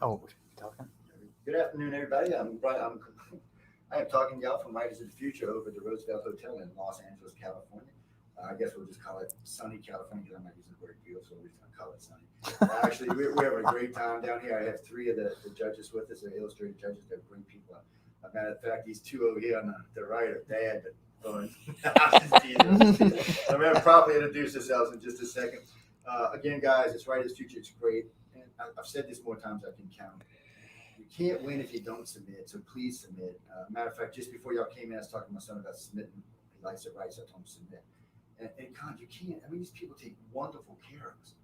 Oh, talking. Good afternoon, everybody. I am talking to y'all from Writers of the Future over at the Roosevelt Hotel in Los Angeles, California. I guess we'll just call it sunny California because I'm not using the word beautiful, so we're just going to call it sunny. Actually, we're having a great time down here. I have three of the judges with us. They're illustrated judges. They're great people. As a matter of fact, these two over here on the right are Dad, but I'm just teasing. I'm going to properly introduce ourselves in just a second. Again, guys, it's Writers of the Future. It's great. And I've said this more times I can count. You can't win if you don't submit, so please submit. Matter of fact, just before y'all came in, I was talking to my son about submitting. He likes to write, so I told him to submit. And Con, you can't. I mean, these people take wonderful care of us.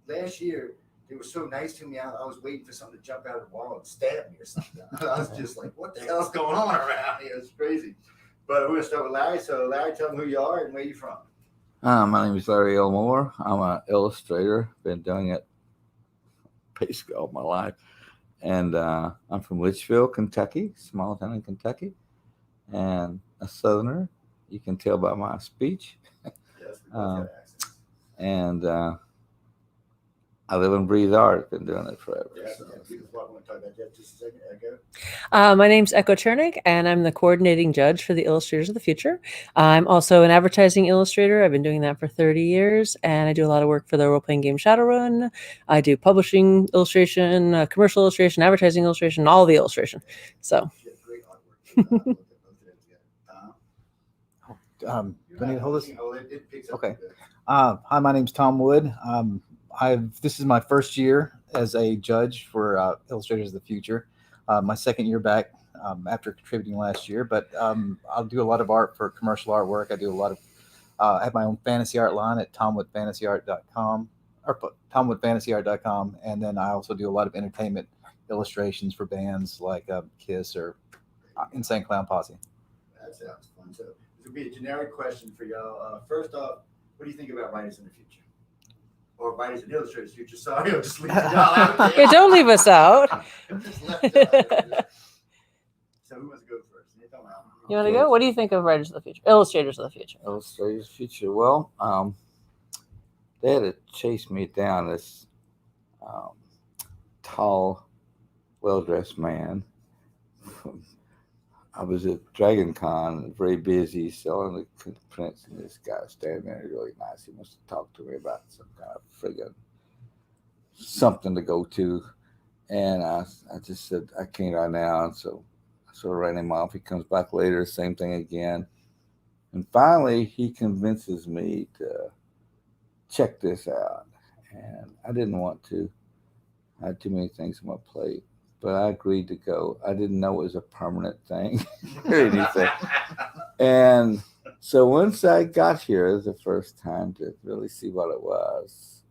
Last year, they were so nice to me. I was waiting for something to jump out of the wall and stab me or something. I was just like, what the hell's going on around here? It's crazy. But we're going to start with Larry. So, Larry, tell them who you are and where you're from. My name is Larry Elmore. I'm an illustrator. Been doing it basically all my life. And I'm from Litchfield, Kentucky, small town in Kentucky, and a Southerner. You can tell by my speech. Yes, we both have accents. And I live and breathe art. Been doing it forever. Yes, beautiful. I want to talk about that just a second. Echo. My name's Echo Chernick, and I'm the coordinating judge for the Illustrators of the Future. I'm also an advertising illustrator. I've been doing that for 30 years, and I do a lot of work for the role-playing game Shadowrun. I do publishing illustration, commercial illustration, advertising illustration, all the illustration. So. She has great artwork. Look at both of them together. Tom? Do I need to hold this? It picks up. Okay. Good. Hi, my name's Tom Wood. This is my first year as a judge for Illustrators of the Future. My second year back after contributing last year, but I'll do a lot of art for commercial artwork. I do a lot of I have my own fantasy art line at tomwoodfantasyart.com or tomwoodfantasyart.com, and then I also do a lot of entertainment illustrations for bands like Kiss or Insane Clown Posse. That sounds fun. So this will be a generic question for y'all. First off, what do you think about writers in the future? Or writers and illustrators future? Sorry, I'll just leave y'all out there. Yeah, don't leave us out. Just left y'all out there. So who wants to go first? You want to go? What do you think of Writers of the Future? Illustrators of the Future. Illustrators of the Future. Well, they had to chase me down, this tall, well-dressed man. I was at Dragon Con, very busy, selling the prints, and this guy was standing there really nice. He must have talked to me about some kind of friggin' something to go to. And I just said, I can't right now. And so I sort of ran him off. He comes back later, same thing again. And finally, he convinces me to check this out. And I didn't want to. I had too many things on my plate. But I agreed to go. I didn't know it was a permanent thing or anything. And so once I got here the first time to really see what it was,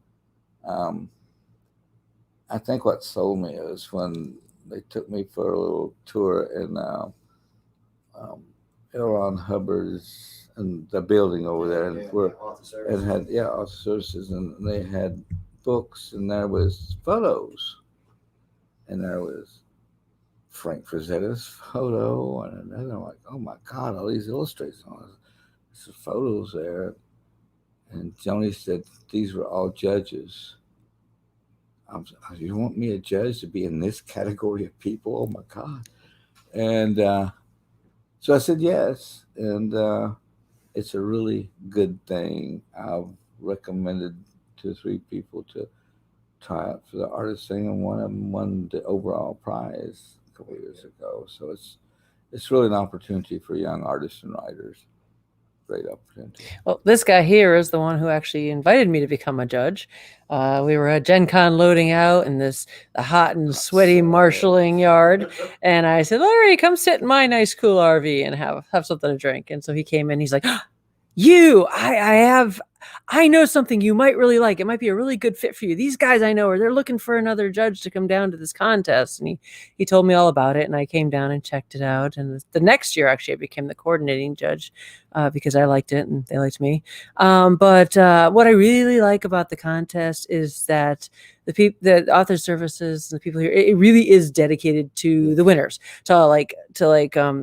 I think what sold me was when they took me for a little tour in L. Ron Hubbard's and the building over there, and had author services, and they had books, and there was photos. And there was Frank Frazetta's photo, and then I'm like, oh my God, all these illustrations on it. There's photos there. And Joni said these were all judges. You want me a judge to be in this category of people? Oh my God. And so I said yes. And it's a really good thing. I've recommended 2 or 3 people to try out for the artist thing, and one of them won the overall prize a couple of years ago. So it's really an opportunity for young artists and writers. Great opportunity. Well, this guy here is the one who actually invited me to become a judge. We were at Gen Con loading out in the hot and sweaty marshalling yard. And I said, Larry, come sit in my nice, cool RV and have something to drink. And so he came in. He's like, I know something you might really like. It might be a really good fit for you. These guys I know they're looking for another judge to come down to this contest. And he told me all about it, and I came down and checked it out. And the next year, actually, I became the coordinating judge because I liked it and they liked me. But what I really like about the contest is that the author services, the people here, it really is dedicated to the winners, to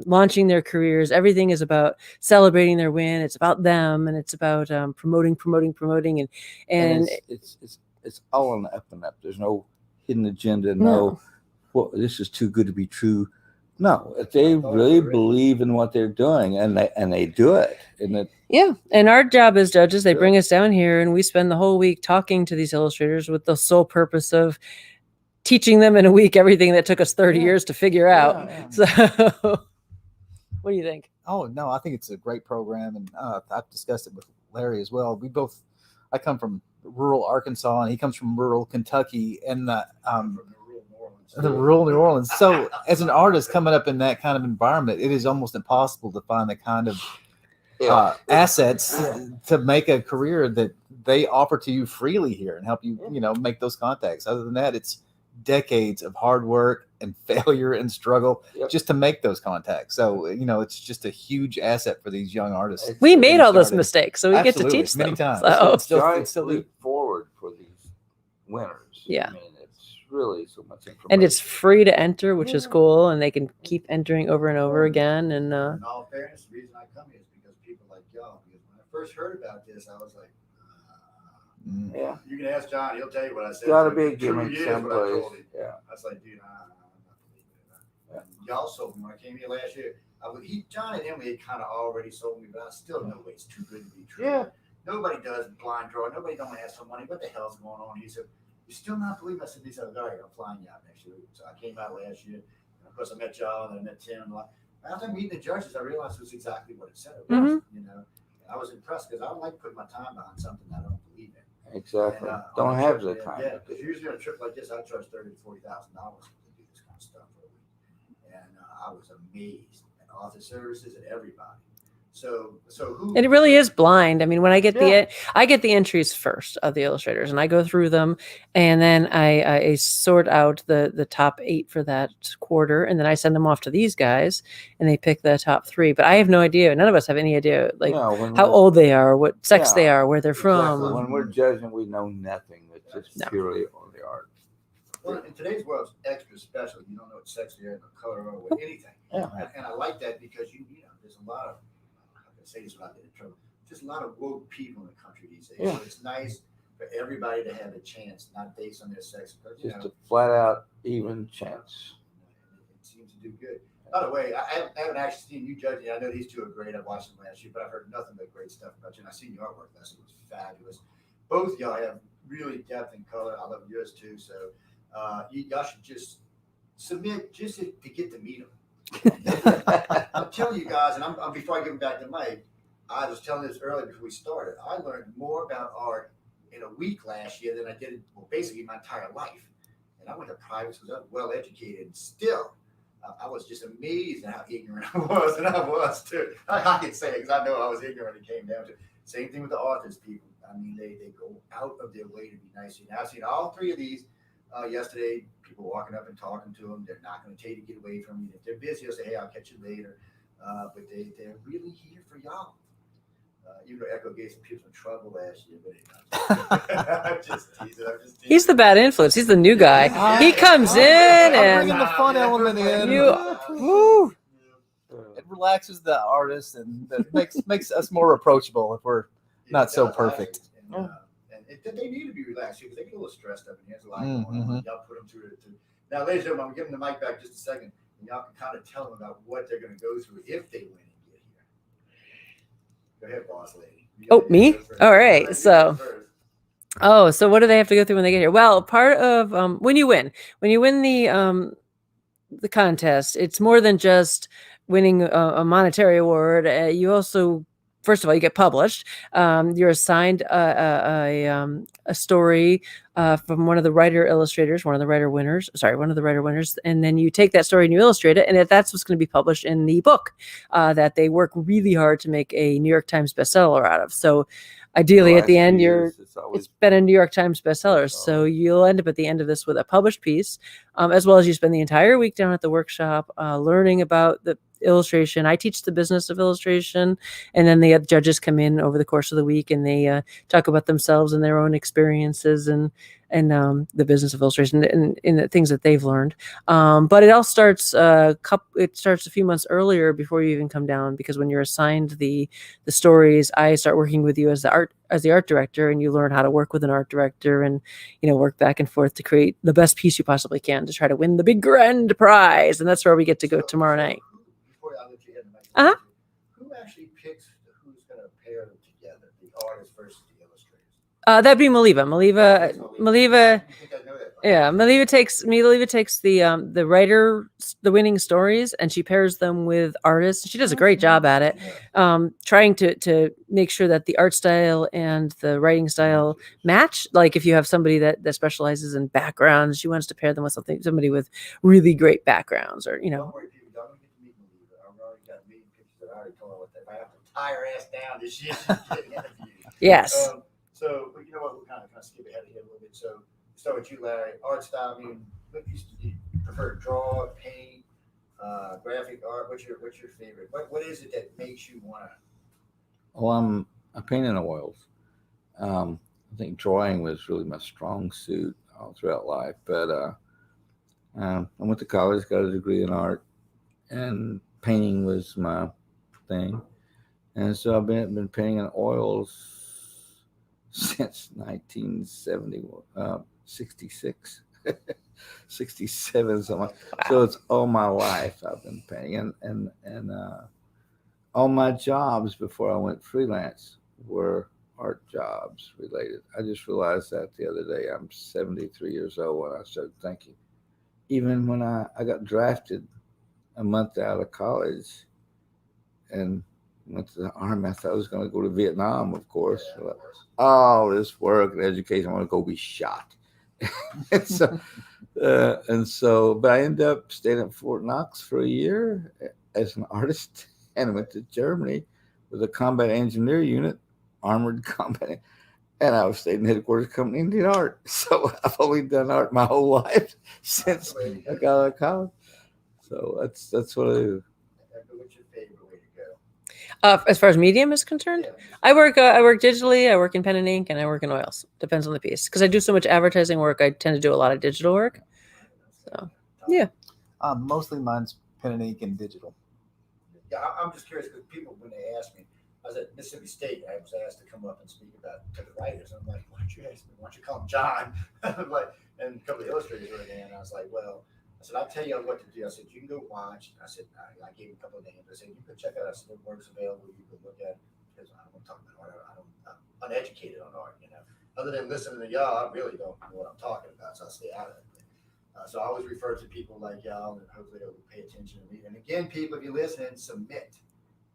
launching their careers. Everything is about celebrating their win. It's about them, and it's about promoting, and it's all on the up and up. There's no hidden agenda, no well, this is too good to be true. No, if they really believe in what they're doing and they do it, and it, Yeah. And our job as judges, they Yeah. bring us down here and we spend the whole week talking to these illustrators with the sole purpose of teaching them in a week everything that took us 30 Yeah. years to figure out. Yeah. So what do you think? Oh no, I think it's a great program, and I've discussed it with Larry as well. I come from rural Arkansas, and he comes from rural Kentucky, and From the rural New Orleans. the rural New Orleans. So, as an artist coming up in that kind of environment, it is almost impossible to find the kind of assets to make a career that they offer to you freely here and help you, make those contacts. Other than that, it's decades of hard work and failure and struggle Yep. just to make those contacts. So, it's just a huge asset for these young artists. It's- We made all those started. mistakes, so we get to Absolutely, teach many them. times. So, It's still- giant it's still- leap forward for these winners. Yeah. I mean, it's really so much information. and it's free to enter, which is Yeah. cool, and they can keep entering over and over again. And In all fairness, the reason I come here is because people like y'all. Because when I first heard about this, I was like, Mm. yeah, you can ask John; he'll tell you what I said. it's got to to be him. a gimmick 2 years what I told someplace. him. Yeah, I was like, dude, I'm not believing it. Y'all sold me when I came here last year. John and Emily had kind of already sold me, but I still know it's too good to be true. Yeah. Nobody does blind draw. Nobody don't ask for money. What the hell's going on? He said, "You're still not believing?" I said, "He said, all right, I'm flying you out next year." So I came out last year. And of course, I met y'all and I met Tim. And after meeting the judges, I realized it was exactly what it said. It was, And I was impressed because I don't like putting my time behind something I don't believe in. exactly. And, Don't on a have trip, the time. Yeah, to do it. usually on a trip like this, I charge $30,000 to $40,000 to do this kind of stuff for a week, and I was amazed at author services and everybody. So who? it really is blind. I mean, when I get Yeah. I get the entries first of the illustrators, and I go through them, and then I sort out the top 8 for that quarter, and then I send them off to these guys, and they pick the top 3. But I have no idea. None of us have any idea, like Yeah, when how we're- old they are, what sex Yeah, they are, where they're exactly. from. When we're judging, we know nothing. It's just No. purely on the art. Well, in today's world, it's extra special. You don't know what sex they are, no color, or what anything. Yeah. And I like that because you know, there's a lot of, I can say this without getting in trouble. There's a lot of woke people in the country these days. Yeah. So it's nice for everybody to have a chance, not based on their sex, but you Just know, a flat out even chance. it seems to do good. By the way, I haven't actually seen you judging. I know these two are great. I've watched them last year, but I've heard nothing but great stuff about you. And I've seen your artwork. It was fabulous. Both y'all have really depth and color. I love yours too. So y'all should just submit just to get to meet them. I'm telling you guys, and I'm before I give them back to Mike, I was telling this earlier before we started. I learned more about art in a week last year than I did, well, basically my entire life. And I went to private schools. I was well educated, and still, I was just amazed at how ignorant I was, and I was too. I can say it because I know I was ignorant. It came down to same thing with the authors, people. I mean, they go out of their way to be nice. And I've seen all 3 of these yesterday. People walking up and talking to them. They're not going to tell you to get away from you. If they're busy, they'll say, "Hey, I'll catch you later." But they're really here for y'all. Even though Echo gave some people some trouble last year, but I'm just teasing. He's the bad influence. He's the new guy. He comes in I'm bringing and the fun element in. Woo. It relaxes the artist and that makes us more approachable if we're not so perfect. And they need to be relaxed because they get a little stressed up, and there's a lot going on. Y'all put them through it. Now, ladies and gentlemen, I'm giving the mic back just a second, and y'all can kind of tell them about what they're going to go through if they win and get here. Go ahead, boss lady. Oh, me? All right, so what do they have to go through when they get here? Well, part of when you win the contest, it's more than just winning a monetary award. You also, first of all, you get published. You're assigned a story from one of the writer winners, and then you take that story and you illustrate it, and that's what's going to be published in the book that they work really hard to make a New York Times bestseller out of. So ideally, at the end, it's been a New York Times bestseller. So you'll end up at the end of this with a published piece, as well as you spend the entire week down at the workshop learning about illustration. I teach the business of illustration, and then the judges come in over the course of the week and they talk about themselves and their own experiences and the business of illustration and the things that they've learned. But it all starts it starts a few months earlier before you even come down, because when you're assigned the stories, I start working with you as the art director, and you learn how to work with an art director and work back and forth to create the best piece you possibly can to try to win the big grand prize. And that's where we get to go tomorrow night. Before I let you hit the next Uh-huh. who actually picks who's going to pair them together, the artist versus the illustrators? That'd be Maliva. Maliva. I think I know that. Yeah, Maliva takes the writer, the winning stories, and she pairs them with artists. She does a great job at it, trying to make sure that the art style and the writing style match. Like if you have somebody that specializes in backgrounds, she wants to pair them with somebody with really great backgrounds, or Don't worry, people. Don't get to meet Maliva. I've already got meeting pictures that I already told her what if I have to tie her ass down this shit, she's getting interviewed. Yes. So, but you know what? We'll kind of skip ahead here a little bit. So, start with you, Larry. Art style. I mean, what do you prefer? Draw, paint, graphic art. What's your favorite? What is it that makes you want to? Well, I paint in oils. I think drawing was really my strong suit all throughout life. But I went to college, got a degree in art, and painting was my thing. And so I've been painting in oils since 1966, 67, something. Wow. So it's all my life I've been painting, and all my jobs before I went freelance were art jobs related. I just realized that the other day. I'm 73 years old when I started thinking. Even when I got drafted a month out of college and went to the Army, I thought I was going to go to Vietnam, of course. Yeah, of course. All this work and education, I want to go be shot. and so, but I ended up staying at Fort Knox for a year as an artist, and went to Germany with a combat engineer unit, armored combat, and I was staying in headquarters company and did art. So I've only done art my whole life since I got out of college. So that's what I do. What's your favorite way to go? As far as medium is concerned, Yeah. I work digitally. I work in pen and ink, and I work in oils. Depends on the piece. Because I do so much advertising work, I tend to do a lot of digital work. So, yeah. Mostly mine's pen and ink and digital. Yeah, I'm just curious because people, when they ask me, I was at Mississippi State. I was asked to come up and speak to the writers. I'm like, why don't you ask me? Why don't you call him John? Like, and a couple of illustrators were there, and I was like, well, I said, I'll tell you what to do. I said, you can go watch. I said, I gave him a couple of names. I said, you can check out. I said, the work's available. You can look at it. Because I don't want to talk about art. I'm uneducated on art, Other than listening to y'all, I really don't know what I'm talking about. So I stay out of it. So I always refer to people like y'all, and hopefully they'll pay attention to me. And again, people, if you're listening, submit.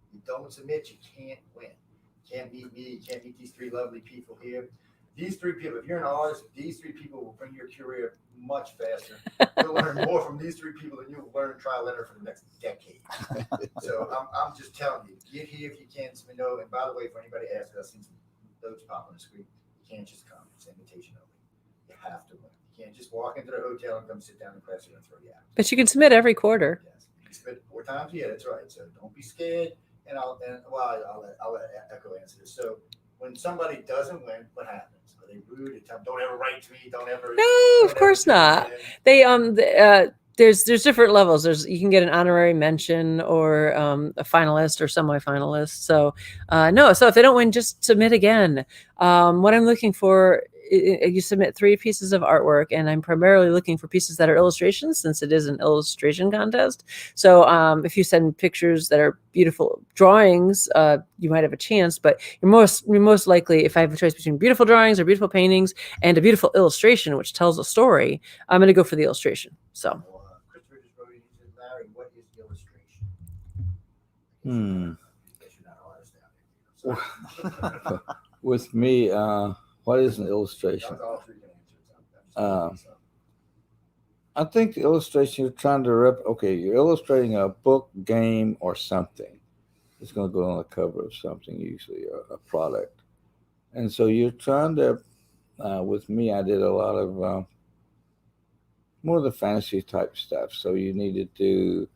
If you don't submit, you can't win. You can't beat me. You can't beat these three lovely people here. These three people, if you're an artist, these three people will bring your career much faster. You'll learn more from these three people than you'll learn trial and error for the next decade. So I'm just telling you, get here if you can. So we know. And by the way, for anybody asking, I've seen some notes pop on the screen. You can't just come. It's an invitation only. You have to win. You can't just walk into the hotel and come sit down and press it and throw you out. But you can submit every quarter. Yes. You spent 4 times. Yeah, that's right. So don't be scared. And I'll let Echo answer this. So when somebody doesn't win, what happens? Are they rude? They tell them, don't ever write to me. Don't ever. No, of course not. They there's different levels. You can get an honorary mention or a finalist or semi-finalist. So no, so if they don't win, just submit again. What I'm looking for, you submit 3 pieces of artwork, and I'm primarily looking for pieces that are illustrations, since it is an illustration contest. So if you send pictures that are beautiful drawings, you might have a chance. But you're most likely, if I have a choice between beautiful drawings or beautiful paintings and a beautiful illustration which tells a story, I'm going to go for the illustration. So. Christopher just wrote in, he said, Larry, what is illustration? Guess you're not an artist down there. With me, what is an illustration? That's all 3 can answer. I think the illustration you're trying to you're illustrating a book, game, or something. It's going to go on the cover of something, usually a product. And so you're trying to, with me, I did a lot of more of the fantasy type stuff. So you need to do,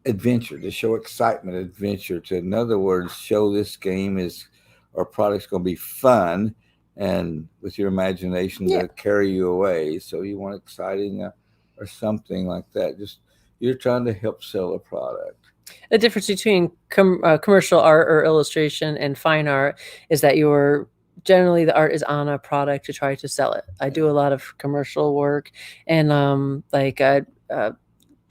adventure, to show excitement, adventure. To, in other words, show this game is or product's going to be fun, and with your imagination Yeah. to carry you away. So you want exciting or something like that. Just you're trying to help sell a product. The difference between commercial art or illustration and fine art is that generally the art is on a product to try to sell it. I do a lot of commercial work and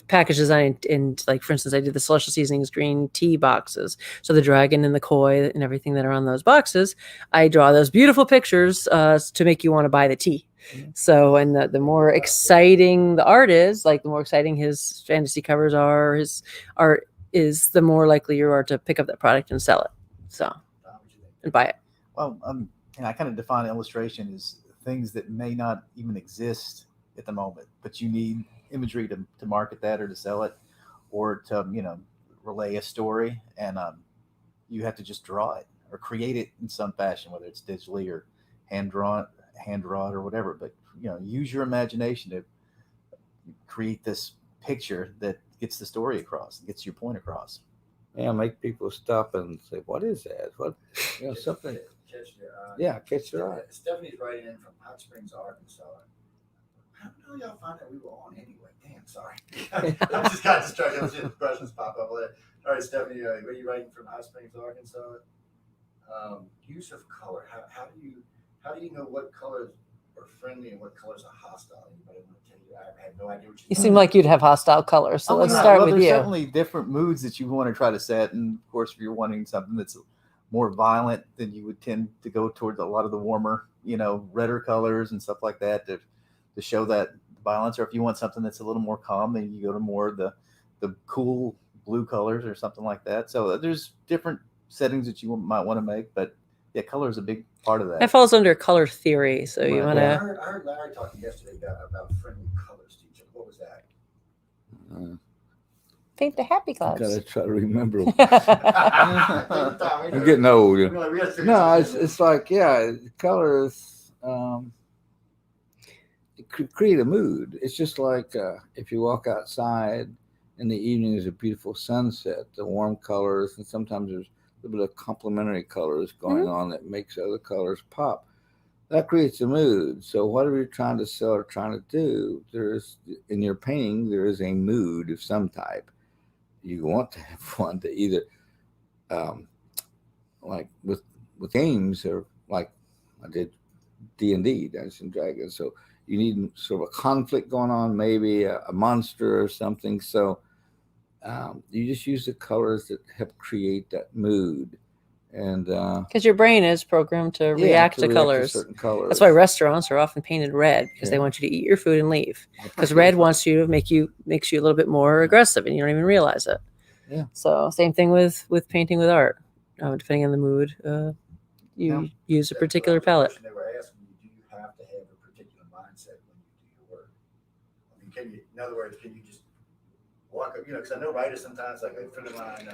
package design, and like for instance, I did the Celestial Seasonings green tea boxes. So the dragon and the koi and everything that are on those boxes, I draw those beautiful pictures to make you want to buy the tea. So, and the more exciting the art is, like the more exciting his fantasy covers are, his art is, the more likely you are to pick up that product and sell it. So, Tom, what you think? and buy it. Well, and I kind of define illustration as things that may not even exist at the moment, but you need imagery to market that or to sell it or to, relay a story. And you have to just draw it or create it in some fashion, whether it's digitally or hand drawn or whatever. But, use your imagination to create this picture that gets the story across, gets your point across. Yeah, make people stop and say, "What is that? What, something?" Catch their eye. Yeah, catch their eye. Stephanie's writing in from Hot Springs, Arkansas. How did y'all find out we were on anyway? Damn, sorry. I just got distracted. I was seeing questions pop up. All right, Stephanie, where are you writing from? Hot Springs, Arkansas. Use of color. How do you know what colors are friendly and what colors are hostile? Anybody want to tell you? I have no idea what You seem like you'd have hostile colors. So let's start with there's you. certainly different moods that you want to try to set. And of course, if you're wanting something that's more violent, then you would tend to go towards a lot of the warmer, redder colors and stuff like that to show that violence. Or if you want something that's a little more calm, then you go to more of the cool blue colors or something like that. So there's different settings that you might want to make, but yeah, color is a big part of that. That falls under color theory. So you Right. want I to. heard Larry talking yesterday about friendly colors to each other. What was that? Paint the happy clouds. Gotta try to remember. I'm I'm getting old. No, it's like, yeah, colors create a mood. It's just like if you walk outside in the evening, there's a beautiful sunset, the warm colors, and sometimes there's a little bit of complementary colors going on that makes other colors pop. That creates a mood. So whatever you're trying to sell or trying to do, in your painting, there is a mood of some type. You want to have one to either, like with games, or like I did D&D, Dungeons and Dragons. So you need sort of a conflict going on, maybe a monster or something. So you just use the colors that help create that mood. And Because your brain is programmed to react to colors. certain colors. That's why restaurants are often painted red, because they want you to eat your food and leave. Because red makes you a little bit more aggressive, and you don't even realize it. Yeah. So same thing with painting with art. Depending on the mood, you use a particular palette. They were asking you, do you have to have a particular mindset when you do your work? I mean, in other words, can you just walk up? Because I know writers sometimes, like a friend of mine,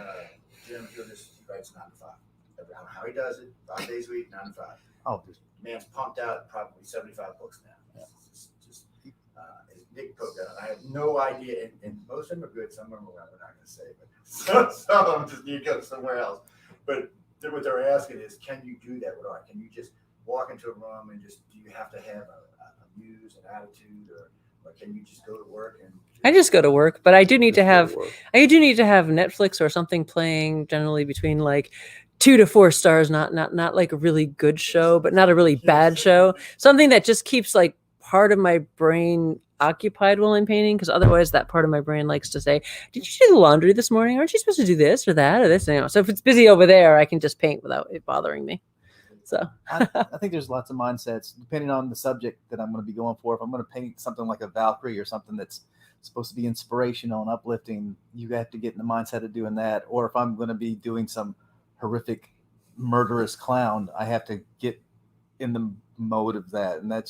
Jim Gildas, he writes 9 to 5. I don't know how he does it. 5 days a week, 9 to 5. Oh, Man's pumped out probably 75 books now. It's just his Nick put that. I have no idea, and most of them are good. Some of them we're not going to say, but some of them just need to go somewhere else. But what they're asking is, can you do that with art? Can you just walk into a room and do you have to have a muse, an attitude, or can you just go to work and? I just go to work, but I do need to have Netflix or something playing, generally between like 2 to 4 stars, not like a really good show, but not a really bad show. Something that just keeps like part of my brain occupied while I'm painting, because otherwise that part of my brain likes to say, did you do the laundry this morning? Aren't you supposed to do this or that or this? So if it's busy over there, I can just paint without it bothering me. So I think there's lots of mindsets depending on the subject that I'm going to be going for. If I'm going to paint something like a Valkyrie or something that's supposed to be inspirational and uplifting, you have to get in the mindset of doing that. Or if I'm going to be doing some horrific, murderous clown, I have to get in the mode of that, and I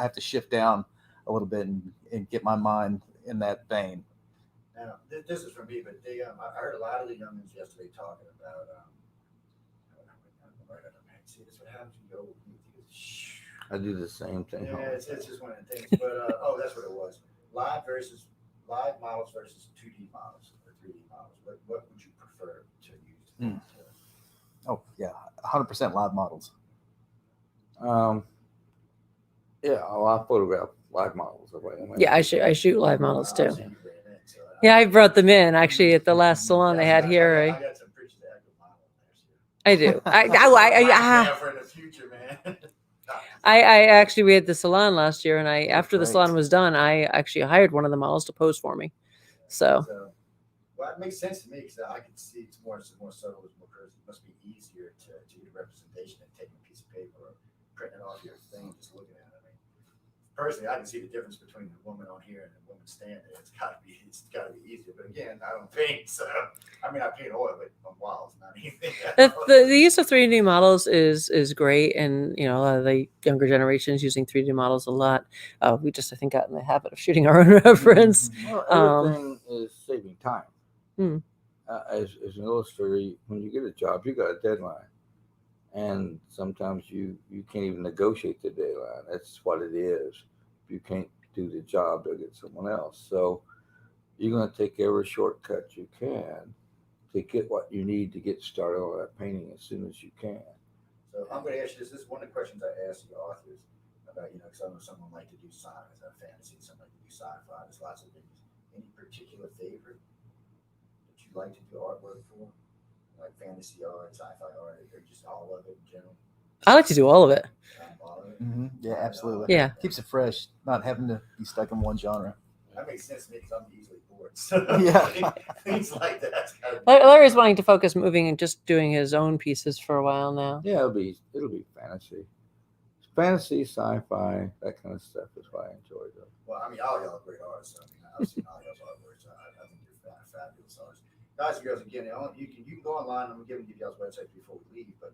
have to shift down a little bit and get my mind in that vein. Now, this is for me, but I heard a lot of the youngins yesterday talking about. See, that's what happens when you go. I do the same thing. Yeah, it's just one of the things. But that's what it was. Live models versus 2D models, or 3D models, what would you prefer to use? Hmm. Oh yeah, 100% live models. Yeah, I photograph live models. Yeah, I shoot live models too. I've seen you bring them in, so Yeah, I brought them in actually at the last salon they had I here. got some pictures of active model last year. I do. Man, for the future, man. I actually we had the salon last year, and after the great. salon was done, I actually hired one of the models to pose for me. So Well, it makes sense to me because I can see it's more subtle, it's more personal. It must be easier to get a representation than taking a piece of paper or printing it off your thing and just looking at it. I mean, personally, I can see the difference between the woman on here and the woman standing. It's got to be easier. But again, I don't paint, so I mean, I paint oil, but on walls, not anything else. the use of 3D models is great, and you know a lot of the younger generations using 3D models a lot. We just I think got in the habit of shooting our own reference. Well, everything is saving time. Hmm. As an illustrator, when you get a job, you got a deadline, and sometimes you can't even negotiate the deadline. That's what it is. If you can't do the job, they'll get someone else. So you're going to take every shortcut you can to get what you need to get started on that painting as soon as you can. So I'm going to ask you this. This is one of the questions I ask the authors about, because I know someone like to do science, fantasy, some like to do sci-fi. There's lots of things. Any particular favorite that you like to do artwork for? Like fantasy art, sci-fi art, or just all of it in general? I like to do all of it. All of it? Yeah, absolutely. Yeah. Keeps it fresh, not having to be stuck in one genre. That makes sense to me because I'm easily bored. So Yeah. things like that. Larry's wanting to focus moving and just doing his own pieces for a while now. Yeah, it'll be fantasy, sci-fi, that kind of stuff is what I enjoy though. Well, I mean, all y'all are great artists. I mean, I've seen all y'all's artwork, so I think you're fabulous artists. Guys and girls, again, you can go online. I'm going to give y'all's website before we leave, but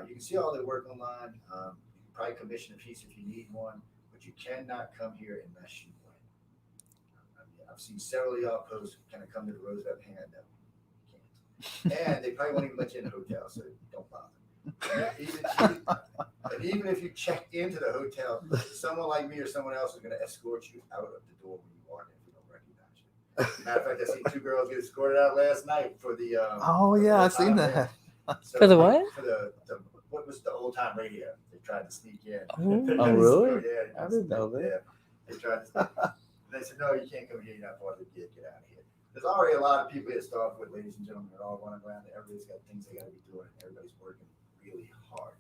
you can see all their work online. You can probably commission a piece if you need one, but you cannot come here unless you win. I mean, I've seen several of y'all posts kind of come to the Roosevelt hand. No, you can't. And they probably won't even let you in the hotel, so don't bother. Even if you check into the hotel, someone like me or someone else is going to escort you out of the door when you walk in if we don't recognize you. Matter of fact, I seen 2 girls get escorted out last night for the. Oh yeah, I've seen that. So For the what? For the what was the old time radio? They tried to sneak in. Oh, really? Yeah, I didn't know that. Yeah, they tried to. Sneak in. They said, "No, you can't come here. You're not part of the gig. Get out of here." There's already a lot of people here to start with, ladies and gentlemen. They're all running around. Everybody's got things they got to be doing. Everybody's working really hard.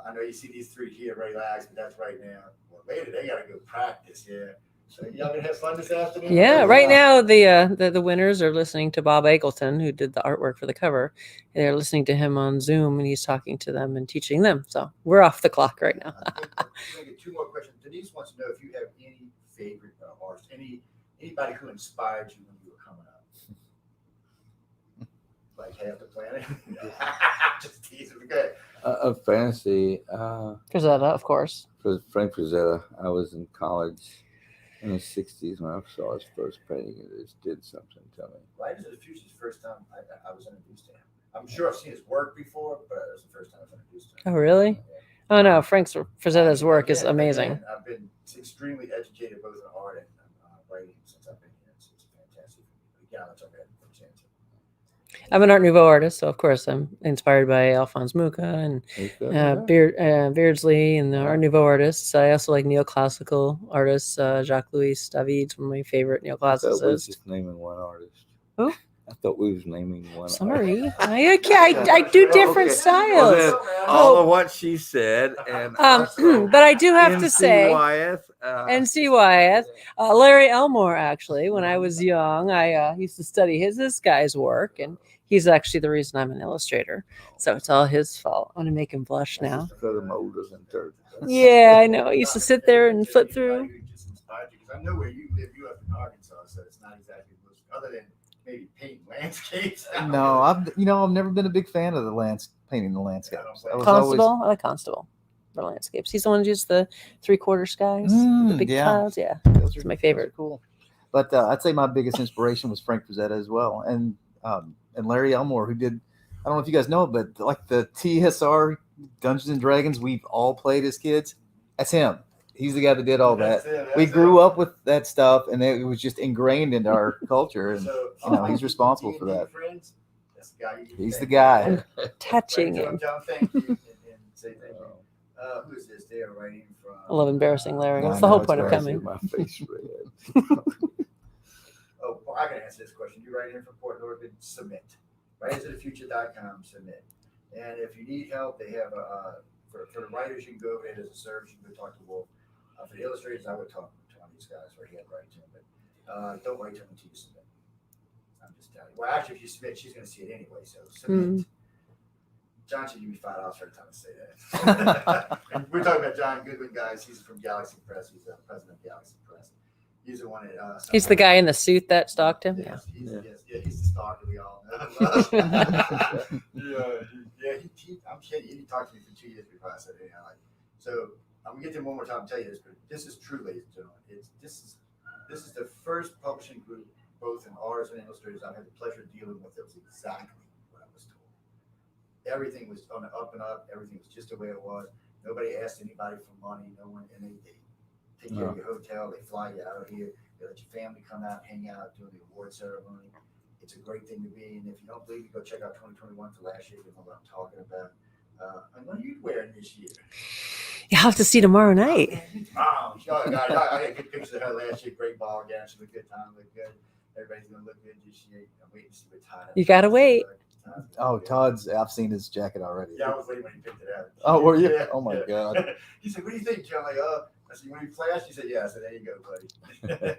I know you see these 3 here relax, but that's right now. Well, later they got to go practice. Yeah. So y'all gonna have fun this afternoon? Yeah, right now the winners are listening to Bob Eggleton, who did the artwork for the cover. They're listening to him on Zoom, and he's talking to them and teaching them. So we're off the clock right now. I'm gonna get 2 more questions. Denise wants to know if you have any favorite artists, anybody who inspired you when you were coming up. Like half the planet. Just teasing. Good. Of fantasy, Frazetta, of course. for Frank Frazetta, I was in college in the 60s when I saw his first painting. It just did something to me. Writers of the Future is the first time I was introduced to him. I'm sure I've seen his work before, but it was the first time I was introduced to him. Oh, really? Yeah. Oh no, Frank Frazetta's work is amazing. Again, I've been extremely educated both in art and writing since I've been here. It's fantastic. Again, I'll talk about it for a chance. I'm an Art Nouveau artist, so of course I'm inspired by Alphonse Mucha and Beardsley and the Art Nouveau artists. I also like neoclassical artists. Jacques-Louis David's one of my favorite I thought we was neoclassicists. just naming one artist. Who? I thought we was naming one artist. Sorry, I do different Okay. styles. Well, then, all of what she said, and But I do have to NC say, Wyeth, NC Wyeth, Larry Elmore. Actually, when I was young, I used to study this guy's work, and he's actually the reason I'm an illustrator. So it's all his fault. I'm gonna make him blush now. for the molders and dirt. Yeah, I know. I used to sit there and flip through. Just inspired you because I know where you live. You up in Arkansas, so it's not exactly other than maybe painting landscapes. No, I've never been a big fan of painting the landscapes. I was Constable, I like Constable for landscapes. He's the one who uses the 3/4 skies, the big yeah. clouds. Yeah, Those it's my favorite. those are cool. But I'd say my biggest inspiration was Frank Frazetta as well, and Larry Elmore, who did. I don't know if you guys know, but like the TSR Dungeons and Dragons we've all played as kids. That's him. He's the guy that did all that. That's it, We that's grew it. up with that stuff, and it was just ingrained into our culture. And So, you know, all he's my responsible for D&D that. Friends, that's the guy. You He's the thank. guy. Touching Right, him. tell him thank you and say thank you. Who is this? They are writing from. I love embarrassing Larry. I What's the know, whole it's point of crazy. coming? My face red. Oh, well, I can answer this question. You write in from Port Oregon, submit. Writersofthefuture.com, submit. And if you need help, they have for the writers, you can go over there. There's a service. You can go talk to Wolf. For the illustrators, I would talk to one of these guys where he had write to him, but don't write to him until you submit. I'm just telling you. Well, actually, if you submit, she's going to see it anyway. So submit. John should give me $5 every time I say that. And we're talking about John Goodwin, guys. He's from Galaxy Press. He's the president of Galaxy Press. He's the one that. He's the guy in the suit that stalked him. Yes, Yeah. he's the stalker we all know. I'm kidding. He talked to me for 2 years before I said anything. So I'm gonna get to him one more time and tell you this, but this is true, ladies and gentlemen. This is the first publishing group, both in artists and illustrators, I've had the pleasure of dealing with. That was exactly what I was told. Everything was on the up and up. Everything was just the way it was. Nobody asked anybody for money. No one, and they take care of your hotel. They fly you out here. They let your family come out, hang out, do the award ceremony. It's a great thing to be. And if you don't believe me, go check out 2021 for last year. You know what I'm talking about. And what are you wearing this year? You'll have to see tomorrow night. Oh, God, I got good pictures of her last year. Great ball game. She looked good. Time looked good. Everybody's gonna look good this year. I'm waiting to see what Todd. You gotta wait. Oh, Todd's. I've seen his jacket already. Yeah, I was waiting when he picked it out. Oh, were you? Yeah, Oh my yeah. God. He said, "What do you think, John?" Like, I said, "You want to flash?" He said, "Yeah." I said, "There you go, buddy.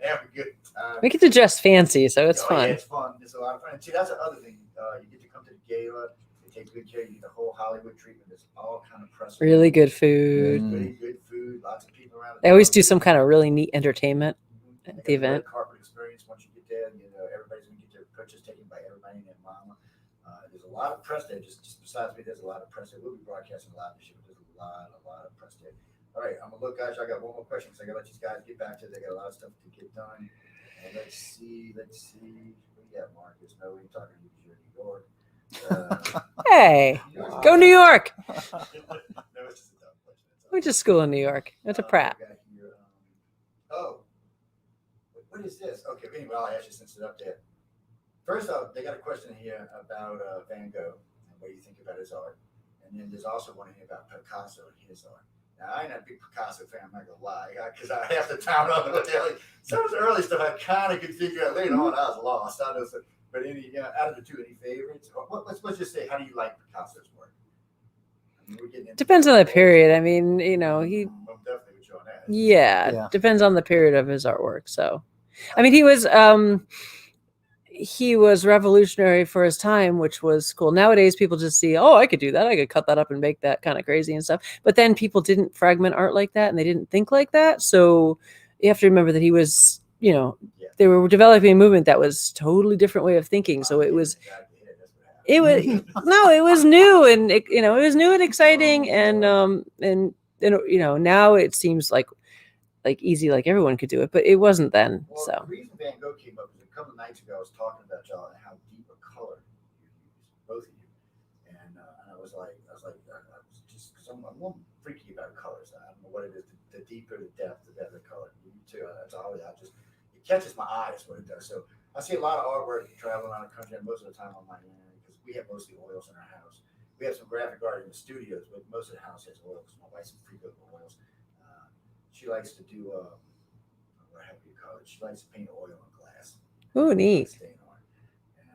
Have a good time." We get to dress fancy, so it's Oh, fun. Yeah, it's fun. It's a lot of fun. And see, that's the other thing. You get to come to the gala. They take good care of you. The whole Hollywood treatment. There's all kind of press. Really good food. Really good food. Lots of people around. They always do some kind of really neat entertainment Mhm. at the event. Carpet experience. Once you get there, everybody's gonna get their pictures taken by everybody and their mama. There's a lot of press there. Just besides me, there's a lot of press there. We'll be broadcasting a lot this year, but there's a lot of press there. All right, I'm gonna look, guys. I got one more question because I gotta let these guys get back to it. They got a lot of stuff to get done. And let's see. What do you got, Marcus? No, we ain't talking to you because you're in New York. Hey, Wow. go New York. No, it's just a dumb question. That's all. Went to school in New York. Went to Pratt. we got here, what is this? Okay, anyway, I'll ask you since it's up there. First off, they got a question here about Van Gogh and what do you think about his art. And then there's also one here about Picasso and his art. Now, I ain't a big Picasso fan, I'm not going to lie, because I half the time I don't know what the hell. Some of the early stuff I kind of could figure out. Later on, I was lost. I know, but out of the two, any favorites? Let's just say, how do you like Picasso's work? I mean, we're getting into Depends on the period. I mean, he. I'm definitely with you on that. Yeah, depends on the period of his artwork. So, I mean, he was revolutionary for his time, which was cool. Nowadays, people just see, oh, I could do that. I could cut that up and make that kind of crazy and stuff. But then people didn't fragment art like that, and they didn't think like that. So you have to remember that he was, they were developing a movement that was totally different way of thinking. So it was new and it was new and exciting and now it seems like easy, like everyone could do it, but it wasn't then. Well, So the reason Van Gogh came up is a couple of nights ago I was talking about y'all and how deep a color you use, both of you, and I was just because I'm freaky about colors. I don't know what it is. The deeper the depth, the better the color. You too. That's all. It catches my eye. Is what it does. So I see a lot of artwork traveling around the country, and most of the time I'm like, because we have mostly oils in our house. We have some graphic art in the studios, but most of the house has oils. My wife's a freak of oils. She likes to do what have you call it? She likes to paint oil on glass. ooh, neat. Stain on. And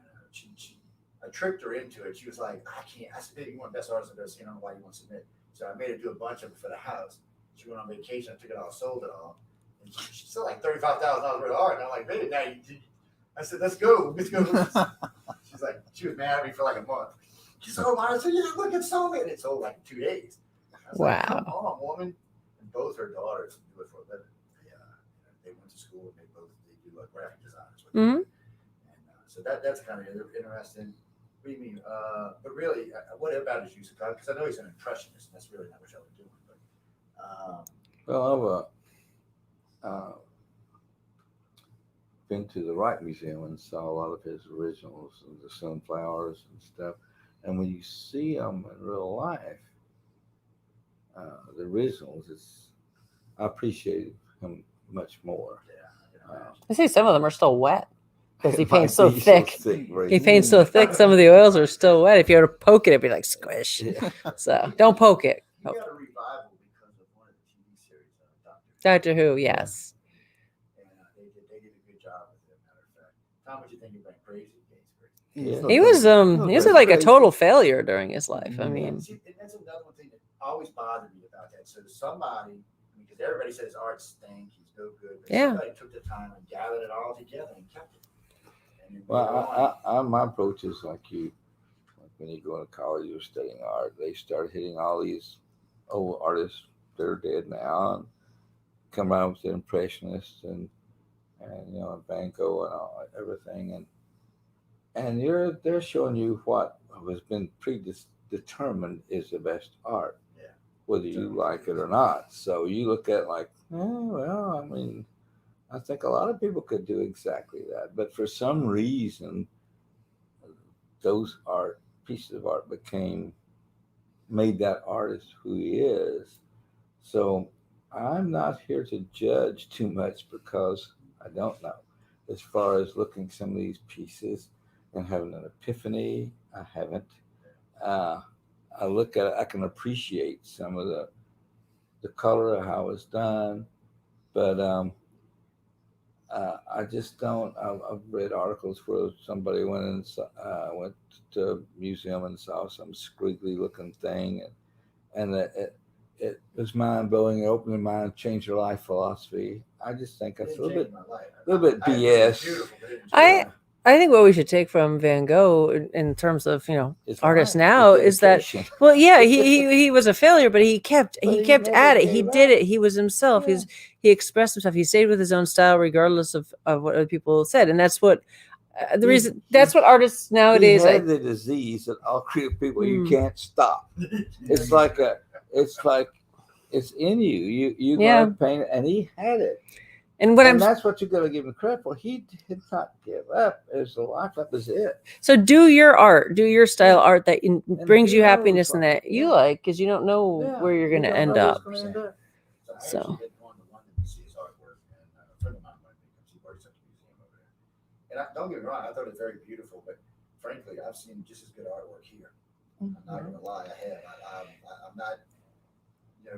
I tricked her into it. She was like, I can't. I said, "Baby, you're one of the best artists I've ever seen. I don't know why you want to submit." So I made her do a bunch of it for the house. She went on vacation. I took it all, sold it all. And she sold like $35,000 worth of art. And I'm like, "Baby, now I said, let's go. She's like, she was mad at me for like a month. She said, "Oh, I said, yeah, look, it's sold." And it sold like in 2 days. I was like, Wow. come on, woman. And both her daughters do it for a living. They went to school and they do graphic design. Mhm. And so that's kind of interesting. What do you mean? But really, what about his use of color? Because I know he's an impressionist, and that's really not what y'all are doing. But Well, I've been to the Wright Museum and saw a lot of his originals and the sunflowers and stuff. And when you see them in real life, the originals, I appreciate him much more. Yeah, I can imagine. I see some of them are still wet because he It might paints so be thick. very He paints so thick, some of the oils are still wet. If you were to poke it, it'd be like squish. Yeah. So don't poke it. You got a revival because of one of the TV series, Doctor Who, yes. and they did a good job with it. Matter of fact, Tom, what you think about Crazy? Yeah. He was like a total failure during his life. I mean, See, and that's another one thing that always bothered me about that. So somebody, because everybody says art stinks, he's no good, but Yeah. somebody took the time and gathered it all together and kept it. And then Well, later on, my approach is like you. Like when you go to college, you're studying art. They start hitting all these old artists that are dead now, and come around with the impressionists and Van Gogh and everything, and they're showing you what has been predetermined is the best art, Yeah. whether you like it or not. So you look at it like, oh, well, I mean, I think a lot of people could do exactly that, but for some reason, those pieces of art made that artist who he is. So I'm not here to judge too much because I don't know. As far as looking at some of these pieces and having an epiphany, I haven't. I look at it, I can appreciate some of the color of how it's done, but I just don't. I've read articles where somebody went to a museum and saw some squiggly looking thing, and it was mind blowing. It opened their mind, changed their life philosophy. I just think it that's a didn't little change bit, my life. little bit I agree, it's BS. beautiful, but it didn't I- change my life. I think what we should take from Van Gogh in terms of It's artists life, now it's is that dedication. well, yeah, he was a failure, but he kept But he kept never at it. He gave did up. it. He was himself. Yeah. He expressed himself. He stayed with his own style regardless of what other people said, and that's what the reason. That's what artists nowadays. He had the disease that all creative people you can't stop. It's like it's in you. You Yeah. gonna paint it, and he had it. And what And I'm that's what you got to give him credit for. He did not give up. His life up is it. so do your art, do your style art that brings who you knows happiness and what- that you yeah. like, because you don't know Yeah, where you're you going to don't end know what's up. gonna end up. So I So- actually had gone to London to see his artwork, and a friend of mine went because he works at the museum over there. And don't get me wrong, I thought it was very beautiful, but frankly, I've seen just as good artwork here. I'm not gonna lie, I have. I'm not,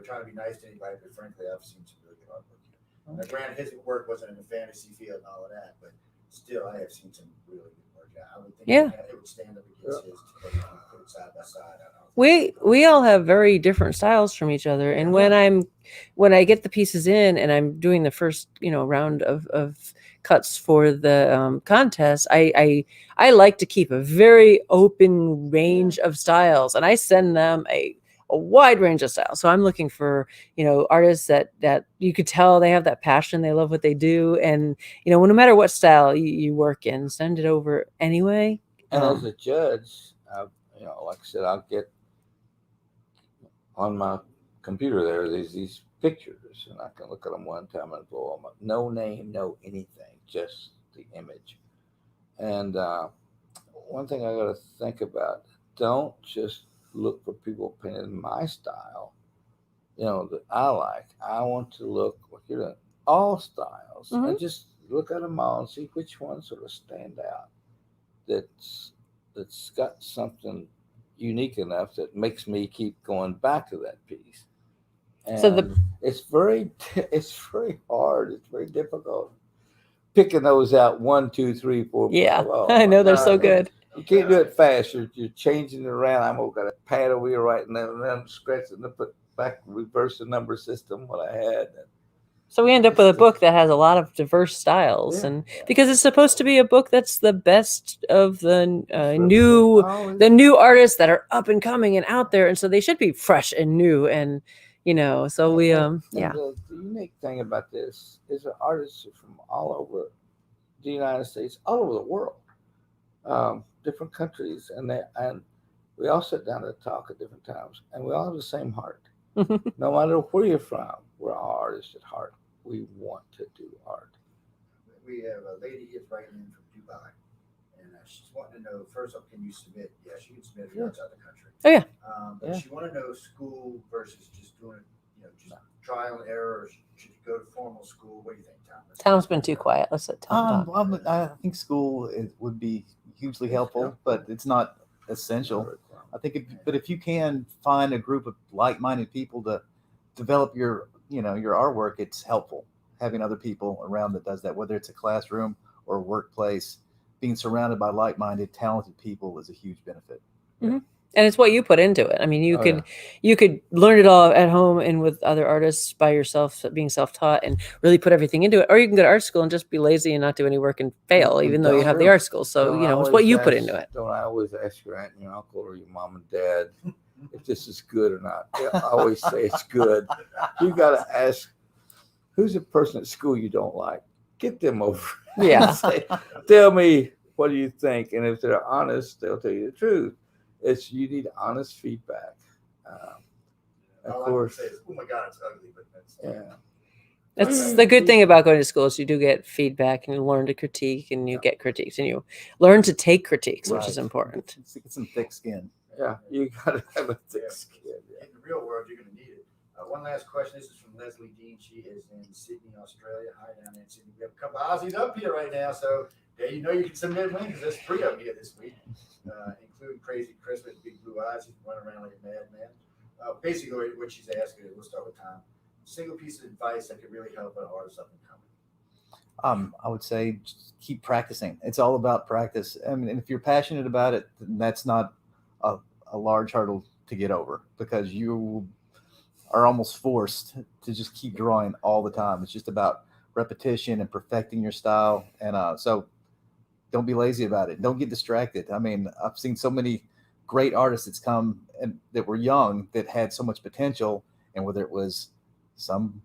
trying to be nice to anybody, but frankly, I've seen some really good artwork here. Now, granted, his work wasn't in the fantasy field and all of that, but still, I have seen some really good work. I would think Yeah. it would stand up against his if you put it side by side. We all have very different styles from each other, and when I get the pieces in and I'm doing the first round of cuts for the contest, I like to keep a very open range of styles, and I send them a wide range of styles. So I'm looking for artists that you could tell they have that passion, they love what they do, and no matter what style you work in, send it over anyway. And as a judge, like I said, I'll get on my computer there's these pictures, and I can look at them one time and blow them up. No name, no anything, just the image. And one thing I got to think about: don't just look for people painting my style, that I like. I want to look like you're doing all styles, and just look at them all and see which ones sort of stand out. That's got something unique enough that makes me keep going back to that piece. And So it's very hard. It's very difficult picking those out 1, 2, 3, 4. Yeah, 5. Oh, I know my they're so God. good. You can't do it fast. You're changing it around. I'm got a pad over here right now, and then I'm scratching to put back reverse the number system what I had. So we end up with a book that has a lot of diverse styles, Yeah. and because it's supposed to be a book that's the best of the Always. new artists that are up and coming and out there, and so they should be fresh and new, and so we And yeah. the unique thing about this is that artists are from all over the United States, all over the world, different countries, and we all sit down to talk at different times, and we all have the same heart. No matter where you're from, we're all artists at heart. We want to do art. We have a lady here writing in from Dubai, and she's wanting to know, first off, can you submit? Yes, you can submit if you're outside the country. Oh, yeah. But Yeah. she want to know school versus just doing it, just trial and error, or should you go to formal school? What do you think, Tom? Tom's been too quiet. Let's let Tom talk. I think school would be hugely helpful, but it's not essential. I think, but if you can find a group of like-minded people to develop your artwork, it's helpful. Having other people around that does that, whether it's a classroom or a workplace, being surrounded by like-minded, talented people is a huge benefit. Mm-hmm. And it's what you put into it. I mean, you Oh, could learn it all at home and with other artists by yourself, being self-taught, and really put everything into it. Or you can go to art school and just be lazy and not do any work and fail, even though you have the art school. So it's what you put into it. Don't I always ask your aunt and your uncle or your mom and dad if this is good or not? I always say it's good. You got to ask, who's a person at school you don't like? Get them over. Yeah. Say, tell me, what do you think? And if they're honest, they'll tell you the truth. You need honest feedback. Of course. Oh my God, it's ugly, but Yeah. That's the good thing about going to school is you do get feedback and you learn to critique and you get critiques and you learn to take critiques, which is important. Get some thick skin. Yeah, you got to have a thick skin. Yeah. in the real world, you're going to need it. One last question. This is from Leslie Dean. She is in Sydney, Australia. Hi down there in Sydney. We have a couple of Aussies up here right now, so there you can submit one because there's 3 of them here this week, including Crazy Chris with big blue eyes. He's running around like a madman. Basically, what she's asking, we'll start with Tom. Single piece of advice that could really help an artist up and coming. I would say just keep practicing. It's all about practice. I mean, and if you're passionate about it, then that's not a large hurdle to get over, because you are almost forced to just keep drawing all the time. It's just about repetition and perfecting your style. And so don't be lazy about it. Don't get distracted. I mean, I've seen so many great artists that's come and that were young that had so much potential, and whether it was some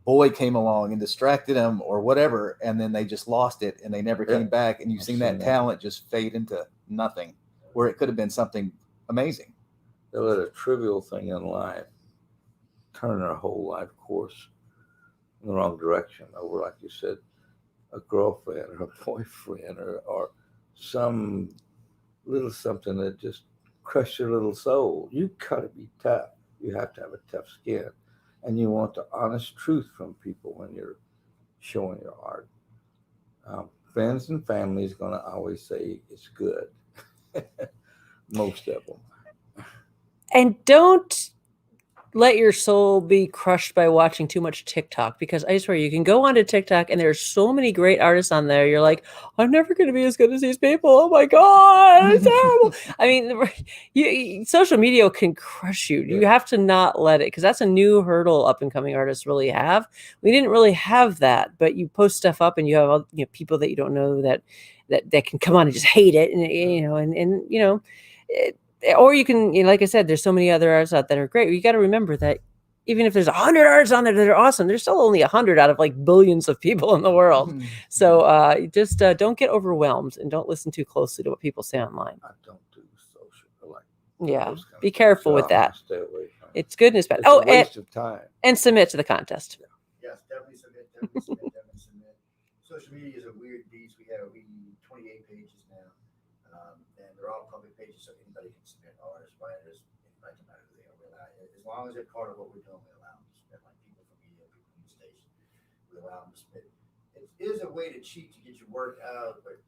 boy came along and distracted them or whatever, and then they just lost it and they never came back. And you've seen that talent just fade into nothing, where it could have been something amazing. They let a trivial thing in life turn their whole life course in the wrong direction over, like you said, a girlfriend or a boyfriend or some little something that just crushed your little soul. You gotta be tough. You have to have a tough skin. And you want the honest truth from people when you're showing your art. Friends and family is going to always say it's good. Most of them. And don't let your soul be crushed by watching too much TikTok, because I swear you can go onto TikTok and there's so many great artists on there. You're like, I'm never going to be as good as these people. Oh my God, it's terrible. I mean, social media can crush you. You have to not let it, because that's a new hurdle up and coming artists really have. We didn't really have that, but you post stuff up and you have people that you don't know that can come on and just hate it, or you can, like I said, there's so many other artists out that are great. You got to remember that even if there's 100 artists on there that are awesome, there's still only 100 out of like billions of people in the world. So just don't get overwhelmed and don't listen too closely to what people say online. I don't do social. Be careful with that. Stay away from it. It's good and it's bad. It's a waste of time. And submit to the contest. Yes, definitely submit. Social media is a weird beast. We have 28 pages now, and they're all public pages, so anybody can submit, artists, writers, anybody can matter who they are. As long as they're part of what we're doing, we allow them to submit. Like people from media, people from the station, we allow them to submit. It is a way to cheat to get your work out, but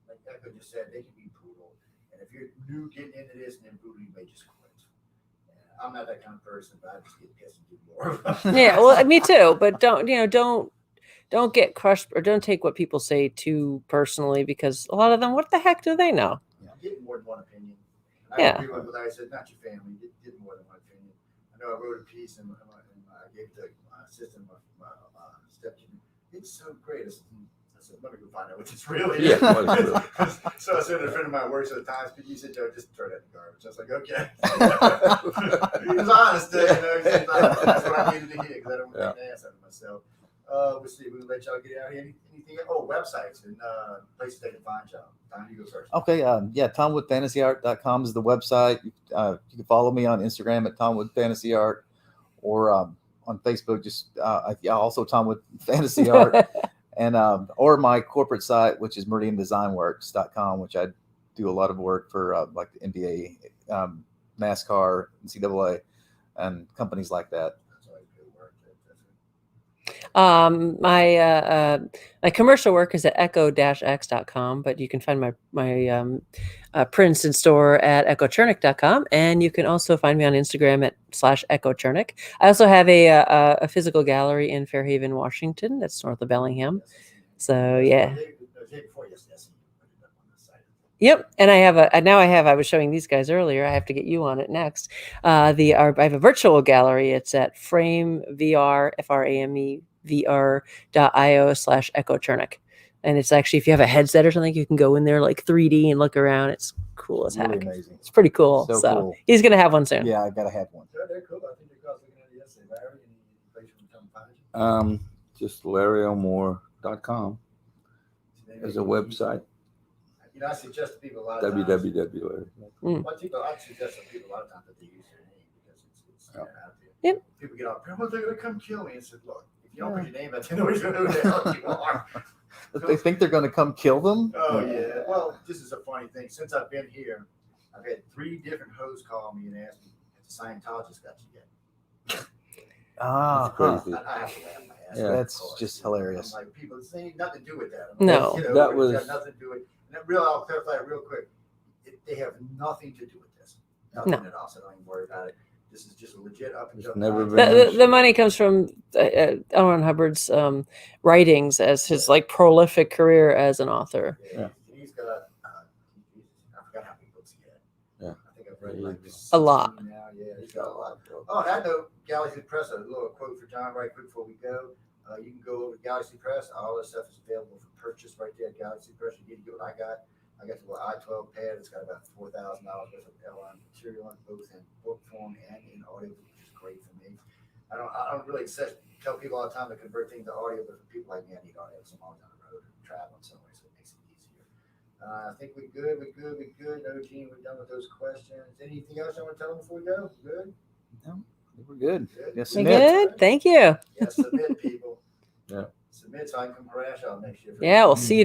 like Echo just said, they can be brutal. And if you're new getting into this and then brutal, you may just quit. And I'm not that kind of person, but I just get pissed and do more. Yeah, well, me too. But don't get crushed, or don't take what people say too personally, because a lot of them, what the heck do they know? Get more than one opinion. Yeah. I agree with what I said, not your family. Get more than one opinion. I know I wrote a piece and I gave it to my assistant, my stepchildren. It's so great. I said, let me go find out what it's really. Yeah, what it's really. So I said to a friend of mine who works at the Times, he said, Joe, just throw that in the garbage. I was like, okay. He was honest. He said, that's what I needed to hear, because I don't want to make an ass out of myself. We'll see. We'll let y'all get out here. Anything? Oh, websites and places they can find y'all. Tom, you go first. Okay. TomwoodFantasyArt.com is the website. You can follow me on Instagram at TomwoodFantasyArt, or on Facebook, just also Tomwood Fantasy Art, and or my corporate site, which is MeridianDesignWorks.com, which I do a lot of work for like the NBA, NASCAR, NCAA, and companies like that. My commercial work is at echo-x.com, but you can find my prints and store at echochernick.com, and you can also find me on Instagram at /echochernick. I also have a physical gallery in Fairhaven, Washington. That's north of Bellingham. So yeah. Yep, and I was showing these guys earlier. I have to get you on it next. I have a virtual gallery. It's at FrameVR, FRAMEVR.io/echochernick. And it's actually, if you have a headset or something, you can go in there like 3D and look around. It's cool as heck. Really amazing. It's pretty cool. So So cool. he's gonna have one soon. Yeah, I gotta have one. They're cool. I think they're looking at it yesterday. Larry, any place you can come find you? Just LarryElmore.com is a website. You know, I suggest to people a lot of times. www. One thing I suggest to people a lot of times that they use their name because it's Yeah. out there. Yep. People get off, well, they're going to come kill me. And said, look, if you don't put your name out there, nobody's going to know who the hell you are. But they think they're going to come kill them? Oh, yeah. Well, this is a funny thing. Since I've been here, I've had 3 different hosts call me and ask me, has the Scientologist got you yet? Ah, That's crazy. I have to laugh my ass Yeah. off, That's of course. just hilarious. I'm like, people, this ain't nothing to do with that. I'm No. like, That it's was- got nothing to do with it. And I'll clarify it real quick. They have nothing to do with this. Nothing No. at all. So don't even worry about it. This is just a legit up and It's jump. never podcast. been- The money comes from L. Ron Hubbard's writings as his like prolific career as an author. Yeah. He's got, I forgot how many books he had. Yeah. I think I've read like A lot. 16 now. Yeah, he's got a lot. Oh, and I know Galaxy Press, a little quote for John right quick before we go. You can go over to Galaxy Press. All this stuff is available for purchase right there at Galaxy Press. You get what I got. I got the little I-12 pad. It's got about $4,000 worth of LN material in both in book form and in audio, which is great for me. I don't really tell people all the time to convert things to audio, but for people like me, I need audio. So I'm always on the road and traveling somewhere, so it makes it easier. I think we're good. No, Gene, we're done with those questions. Anything else you want to tell them before we go? Good? We're good. Good. Yes, We submit. good? Thank you. Yeah, submit, people. Yeah. Submit so I can come crash out next year. Yeah, we'll see you